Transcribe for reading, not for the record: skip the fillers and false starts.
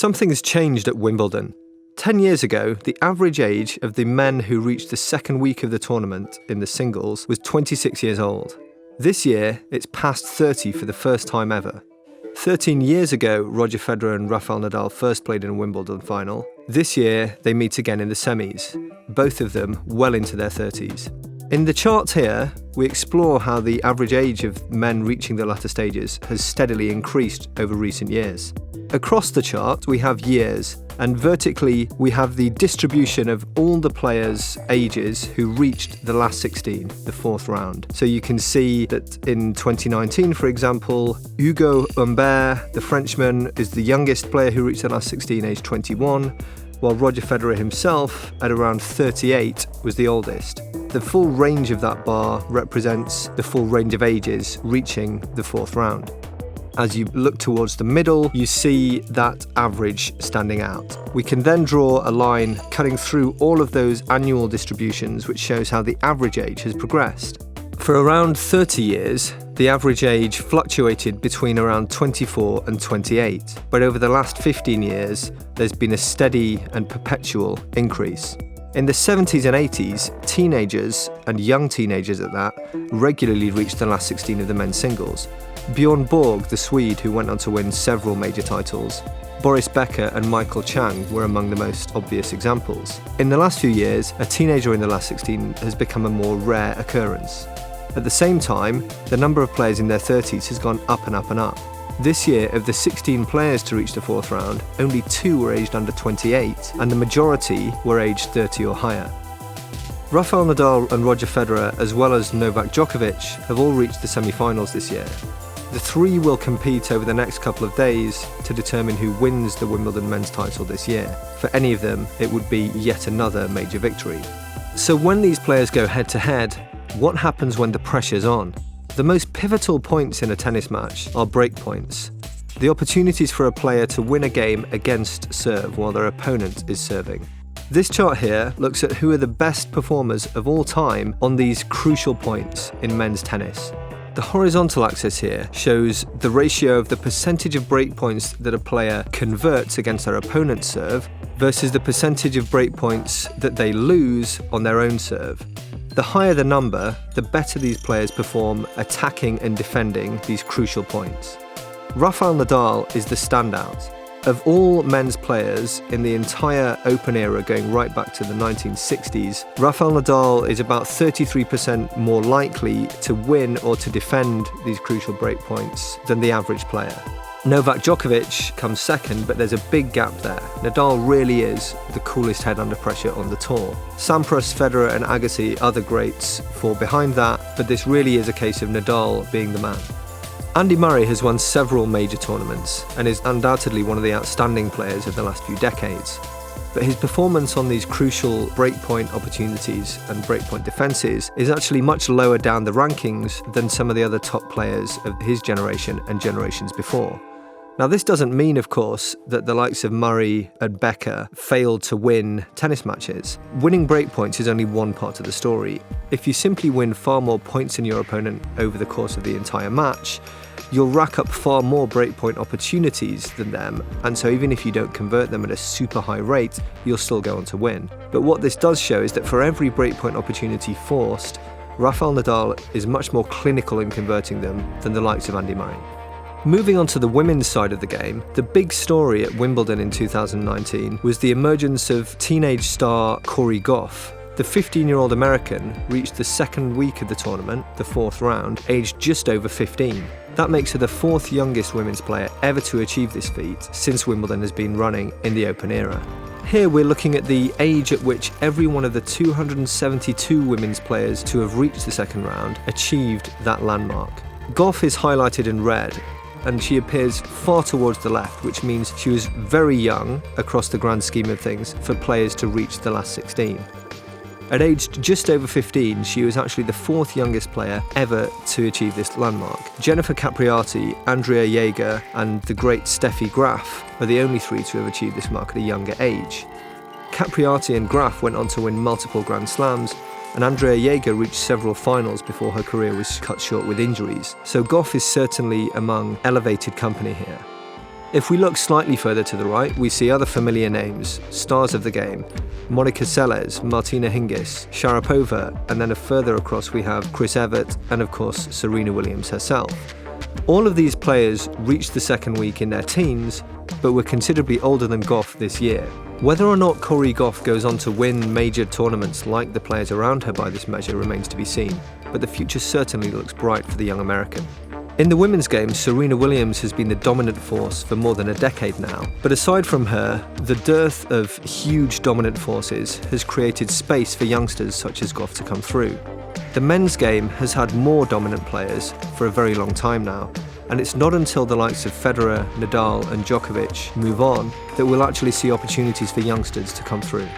Something has changed at Wimbledon. 10 years ago, the average age of the men who reached the second week of the tournament in the singles was 26 years old. This year, it's past 30 for the first time ever. 13 years ago, Roger Federer and Rafael Nadal first played in a Wimbledon final. This year, they meet again in the semis, both of them well into their 30s. In the chart here, we explore how the average age of men reaching the latter stages has steadily increased over recent years. Across the chart, we have years, and vertically, we have the distribution of all the players' ages who reached the last 16, the fourth round. So you can see that in 2019, for example, Hugo Humbert, the Frenchman, is the youngest player who reached the last 16, aged 21, while Roger Federer himself, at around 38, was the oldest. The full range of that bar represents the full range of ages reaching the fourth round. As you look towards the middle, you see that average standing out. We can then draw a line cutting through all of those annual distributions, which shows how the average age has progressed. For around 30 years, the average age fluctuated between around 24 and 28, but over the last 15 years, there's been a steady and perpetual increase. In the 70s and 80s, teenagers, and young teenagers at that, regularly reached the last 16 of the men's singles. Bjorn Borg, the Swede who went on to win several major titles, Boris Becker and Michael Chang were among the most obvious examples. In the last few years, a teenager in the last 16 has become a more rare occurrence. At the same time, the number of players in their 30s has gone up and up and up. This year, of the 16 players to reach the fourth round, only 2 were aged under 28, and the majority were aged 30 or higher. Rafael Nadal and Roger Federer, as well as Novak Djokovic, have all reached the semi-finals this year. The 3 will compete over the next couple of days to determine who wins the Wimbledon men's title this year. For any of them, it would be yet another major victory. So when these players go head-to-head, what happens when the pressure's on? The most pivotal points in a tennis match are break points, the opportunities for a player to win a game against serve while their opponent is serving. This chart here looks at who are the best performers of all time on these crucial points in men's tennis. The horizontal axis here shows the ratio of the percentage of break points that a player converts against their opponent's serve versus the percentage of break points that they lose on their own serve. The higher the number, the better these players perform attacking and defending these crucial points. Rafael Nadal is the standout. Of all men's players in the entire Open era going right back to the 1960s, Rafael Nadal is about 33% more likely to win or to defend these crucial breakpoints than the average player. Novak Djokovic comes second, but there's a big gap there. Nadal really is the coolest head under pressure on the tour. Sampras, Federer and Agassi, other greats, fall behind that, but this really is a case of Nadal being the man. Andy Murray has won several major tournaments and is undoubtedly one of the outstanding players of the last few decades. But his performance on these crucial breakpoint opportunities and breakpoint defences is actually much lower down the rankings than some of the other top players of his generation and generations before. Now, this doesn't mean, of course, that the likes of Murray and Becker failed to win tennis matches. Winning breakpoints is only one part of the story. If you simply win far more points than your opponent over the course of the entire match, you'll rack up far more breakpoint opportunities than them, and so even if you don't convert them at a super high rate, you'll still go on to win. But what this does show is that for every breakpoint opportunity forced, Rafael Nadal is much more clinical in converting them than the likes of Andy Murray. Moving on to the women's side of the game, the big story at Wimbledon in 2019 was the emergence of teenage star Corey Goff. The 15-year-old American reached the second week of the tournament, the fourth round, aged just over 15. That makes her the 4th youngest women's player ever to achieve this feat since Wimbledon has been running in the Open era. Here we're looking at the age at which every one of the 272 women's players to have reached the second round achieved that landmark. Goff is highlighted in red, and she appears far towards the left, which means she was very young across the grand scheme of things for players to reach the last 16. At aged just over 15, she was actually the 4th youngest player ever to achieve this landmark. Jennifer Capriati, Andrea Jaeger, and the great Steffi Graf are the only 3 to have achieved this mark at a younger age. Capriati and Graf went on to win multiple Grand Slams, and Andrea Jaeger reached several finals before her career was cut short with injuries. So Goff is certainly among elevated company here. If we look slightly further to the right, we see other familiar names, stars of the game: Monica Seles, Martina Hingis, Sharapova, and then further across we have Chris Evert and of course Serena Williams herself. All of these players reached the second week in their teens, but were considerably older than Gauff this year. Whether or not Corey Gauff goes on to win major tournaments like the players around her by this measure remains to be seen, but the future certainly looks bright for the young American. In the women's game, Serena Williams has been the dominant force for more than a decade now. But aside from her, the dearth of huge dominant forces has created space for youngsters such as Gauff to come through. The men's game has had more dominant players for a very long time now, and it's not until the likes of Federer, Nadal and Djokovic move on that we'll actually see opportunities for youngsters to come through.